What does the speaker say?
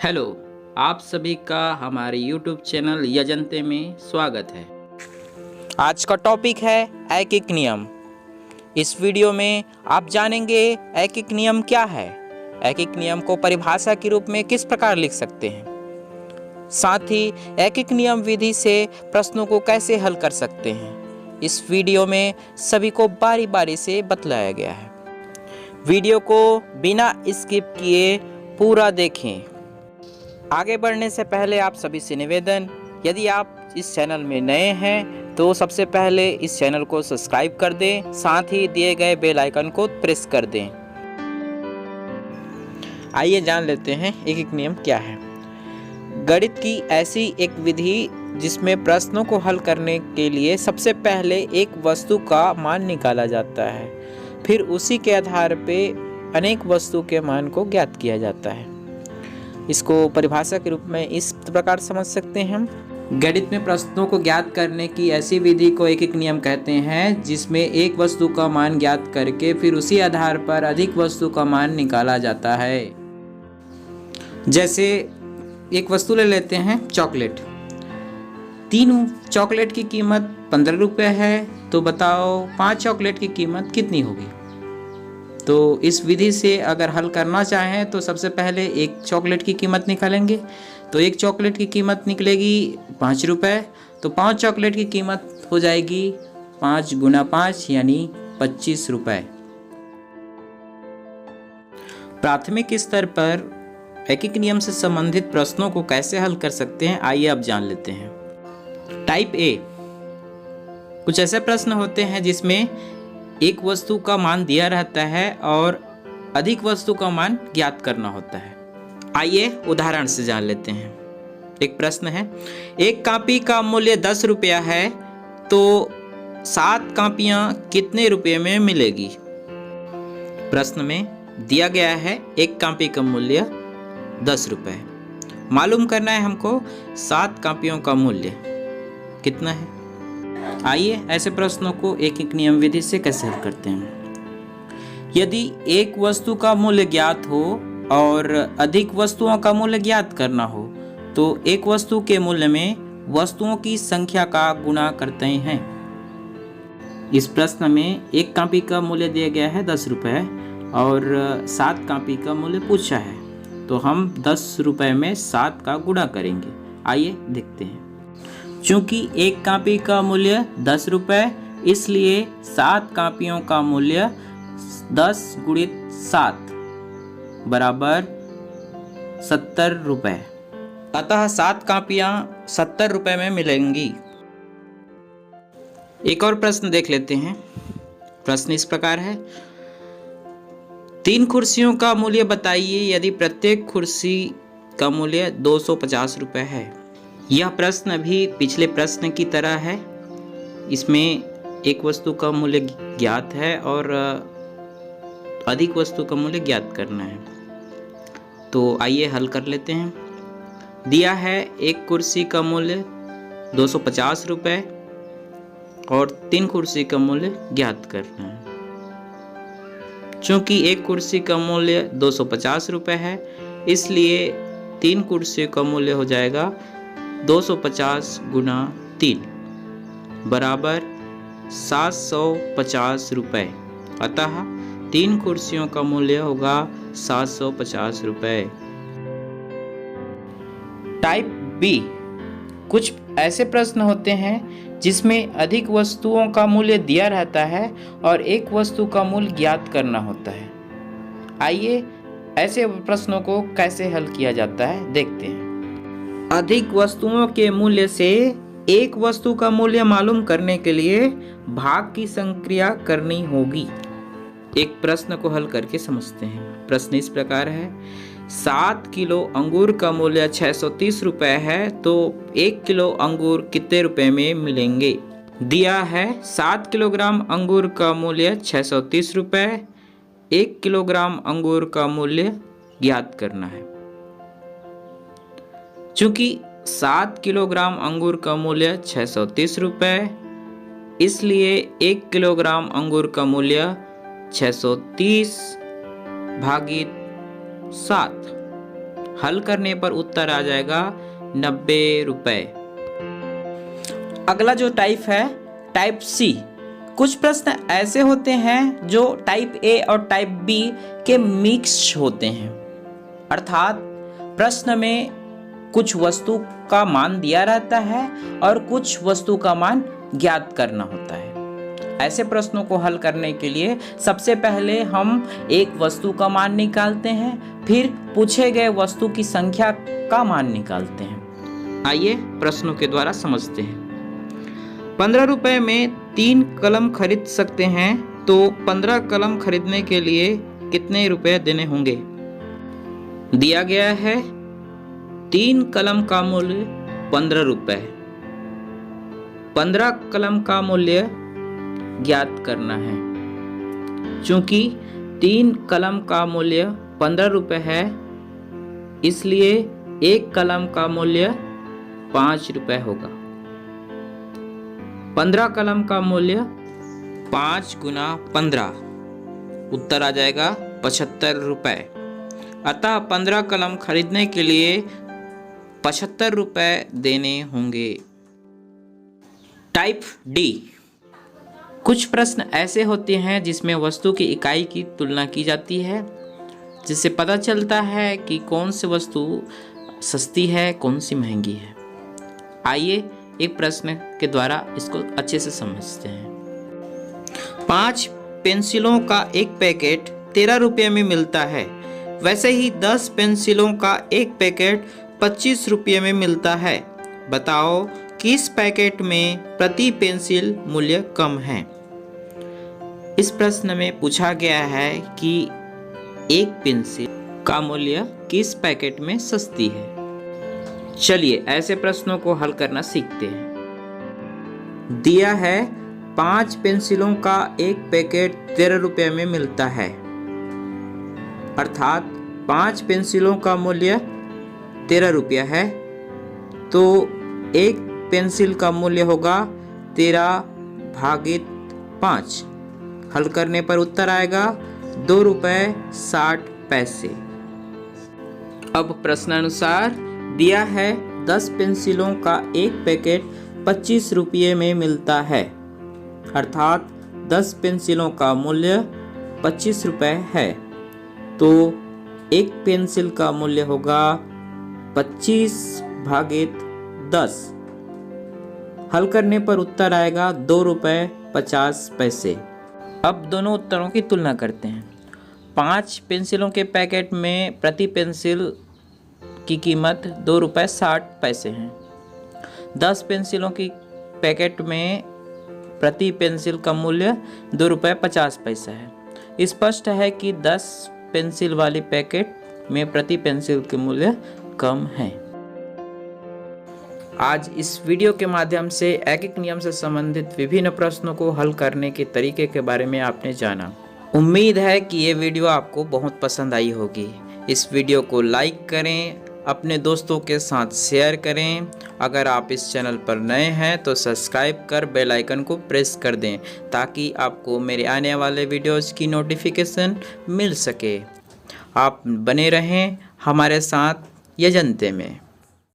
Hello, आप सभी का हमारे YouTube चैनल यजंते में स्वागत है। आज का टॉपिक है ऐकिक नियम। इस वीडियो में आप जानेंगे ऐकिक नियम क्या है, ऐकिक नियम को परिभाषा के रूप में किस प्रकार लिख सकते हैं, साथ ही ऐकिक नियम विधि से प्रश्नों को कैसे हल कर सकते हैं। इस वीडियो में सभी को बारी बारी से बतलाया गया है। वीडियो को बिना स्किप किए पूरा देखें। आगे बढ़ने से पहले आप सभी से निवेदन, यदि आप इस चैनल में नए हैं तो सबसे पहले इस चैनल को सब्सक्राइब कर दें, साथ ही दिए गए बेल आइकन को प्रेस कर दें। आइए जान लेते हैं ऐकिक नियम क्या है। गणित की ऐसी एक विधि जिसमें प्रश्नों को हल करने के लिए सबसे पहले एक वस्तु का मान निकाला जाता है, फिर उसी के आधार पर अनेक वस्तु के मान को ज्ञात किया जाता है। इसको परिभाषा के रूप में इस प्रकार समझ सकते हैं हम। गणित में प्रश्नों को ज्ञात करने की ऐसी विधि को ऐकिक नियम कहते हैं, जिसमें एक वस्तु का मान ज्ञात करके फिर उसी आधार पर अधिक वस्तु का मान निकाला जाता है। जैसे एक वस्तु ले लेते हैं, चॉकलेट। 3 चॉकलेट की कीमत 15 रुपये है, तो बताओ 5 चॉकलेट की कीमत कितनी होगी। तो इस विधि से अगर हल करना चाहें तो सबसे पहले एक चॉकलेट की कीमत निकालेंगे, तो एक चॉकलेट की कीमत निकलेगी 5 रुपये, तो 5 चॉकलेट की कीमत हो जाएगी 5 गुना 5 यानी 25 रुपये। प्राथमिक स्तर पर ऐकिक नियम से संबंधित प्रश्नों को कैसे हल कर सकते हैं, आइए अब जान लेते हैं। टाइप ए, कुछ ऐसे प्रश्न होते हैं जिसमें एक वस्तु का मान दिया रहता है और अधिक वस्तु का मान ज्ञात करना होता है। आइए उदाहरण से जान लेते हैं। एक प्रश्न है, एक कॉपी का मूल्य 10 रुपया है, तो 7 कॉपियां कितने रुपये में मिलेगी। प्रश्न में दिया गया है एक कॉपी का मूल्य 10 रुपये, मालूम करना है हमको 7 कॉपियों का मूल्य कितना है। आइए ऐसे प्रश्नों को ऐकिक नियम विधि से कैसे हल करते हैं। यदि एक वस्तु का मूल्य ज्ञात हो और अधिक वस्तुओं का मूल्य ज्ञात करना हो, तो एक वस्तु के मूल्य में वस्तुओं की संख्या का गुणा करते हैं। इस प्रश्न में एक कॉपी का मूल्य दिया गया है 10 रुपये और 7 कॉपी का मूल्य पूछा है, तो हम 10 रुपये में 7 का गुणा करेंगे। आइए देखते हैं। चूंकि एक कॉपी का मूल्य 10 रुपये, इसलिए 7 कॉपियों का मूल्य 10 गुणित 7 बराबर 70 रुपये। अतः 7 कॉपियां 70 रुपये में मिलेंगी। एक और प्रश्न देख लेते हैं। प्रश्न इस प्रकार है, 3 कुर्सियों का मूल्य बताइए यदि प्रत्येक कुर्सी का मूल्य 250 रुपये है। यह प्रश्न भी पिछले प्रश्न की तरह है। इसमें एक वस्तु का मूल्य ज्ञात है और अधिक वस्तु का मूल्य ज्ञात करना है। तो आइए हल कर लेते हैं। दिया है एक कुर्सी का मूल्य 250 रुपये और 3 कुर्सी का मूल्य ज्ञात करना है। चूंकि एक कुर्सी का मूल्य 250 रुपये है, इसलिए 3 कुर्सी का मूल्य हो जाएगा 250 गुना 3 बराबर 750 रुपये। अतः 3 कुर्सियों का मूल्य होगा 750 रुपये। टाइप बी, कुछ ऐसे प्रश्न होते हैं जिसमें अधिक वस्तुओं का मूल्य दिया रहता है और एक वस्तु का मूल्य ज्ञात करना होता है। आइए ऐसे प्रश्नों को कैसे हल किया जाता है देखते हैं। अधिक वस्तुओं के मूल्य से एक वस्तु का मूल्य मालूम करने के लिए भाग की संक्रिया करनी होगी। एक प्रश्न को हल करके समझते हैं। प्रश्न इस प्रकार है, 7 किलो अंगूर का मूल्य 630 रुपये है, तो 1 किलो अंगूर कितने रुपए में मिलेंगे। दिया है 7 किलोग्राम अंगूर का मूल्य 630 रुपये, 1 किलोग्राम अंगूर का मूल्य ज्ञात करना है। चूंकि 7 किलोग्राम अंगूर का मूल्य 630 रुपये, इसलिए 1 किलोग्राम अंगूर का मूल्य 630 भागित 7 हल करने पर उत्तर आ जाएगा 90 रुपए। अगला जो टाइप है टाइप सी। कुछ प्रश्न ऐसे होते हैं जो टाइप ए और टाइप बी के मिक्स होते हैं, अर्थात प्रश्न में कुछ वस्तु का मान दिया रहता है और कुछ वस्तु का मान ज्ञात करना होता है। ऐसे प्रश्नों को हल करने के लिए सबसे पहले हम एक वस्तु का मान निकालते हैं, फिर पूछे गए वस्तु की संख्या का मान निकालते हैं। आइए प्रश्नों के द्वारा समझते हैं। 15 रुपए में 3 कलम खरीद सकते हैं, तो 15 कलम खरीदने के लिए कितने रुपए देने होंगे? दिया गया है 3 कलम का मूल्य 15 रुपए। 15 कलम का मूल्य ज्ञात करना है। चूंकि 3 कलम का मूल्य 15 रुपए है, इसलिए 1 कलम का मूल्य 5 रुपए होगा। 15 कलम का मूल्य 5 गुना 15, उत्तर आ जाएगा 75 रुपए। अतः 15 कलम खरीदने के लिए 75 रुपए देने होंगे। Type D. कुछ प्रश्न ऐसे होते हैं जिसमें वस्तु की इकाई की तुलना की जाती है, जिससे पता चलता है कि कौन सी वस्तु सस्ती है, कौन सी महंगी है। आइए एक प्रश्न के द्वारा इसको अच्छे से समझते हैं। 5 पेंसिलों का एक पैकेट 13 रुपये में मिलता है, वैसे ही 10 पेंसिलों का एक पैकेट 25 रुपये में मिलता है। बताओ किस पैकेट में प्रति पेंसिल मूल्य कम है? इस प्रश्न में पूछा गया है कि एक पेंसिल का मूल्य किस पैकेट में सस्ती है। चलिए ऐसे प्रश्नों को हल करना सीखते हैं। दिया है 5 पेंसिलों का एक पैकेट 13 रुपये में मिलता है, अर्थात 5 पेंसिलों का मूल्य 13 रुपया है, तो एक पेंसिल का मूल्य होगा 13 भागित 5। हल करने पर उत्तर आएगा 2 रुपये 60 पैसे। अब प्रश्नानुसार दिया है 10 पेंसिलों का एक पैकेट 25 रुपये में मिलता है, अर्थात 10 पेंसिलों का मूल्य 25 रुपये है, तो एक पेंसिल का मूल्य होगा 25 भागित 10। हल करने पर उत्तर आएगा 2 रुपये 50 पैसे। अब दोनों उत्तरों की तुलना करते हैं। 5 पेंसिलों के पैकेट में प्रति पेंसिल की कीमत 2 रुपये 60 पैसे है। 10 पेंसिलों की पैकेट में प्रति पेंसिल का मूल्य 2 रुपये 50 पैसा है। स्पष्ट है कि 10 पेंसिल वाली पैकेट में प्रति पेंसिल के मूल्य कम है। आज इस वीडियो के माध्यम से एक नियम से संबंधित विभिन्न प्रश्नों को हल करने के तरीके के बारे में आपने जाना। उम्मीद है कि ये वीडियो आपको बहुत पसंद आई होगी। इस वीडियो को लाइक करें, अपने दोस्तों के साथ शेयर करें। अगर आप इस चैनल पर नए हैं तो सब्सक्राइब कर बेल आइकन को प्रेस कर दें, ताकि आपको मेरे आने वाले वीडियोज़ की नोटिफिकेशन मिल सके। आप बने रहें हमारे साथ ये जनते में।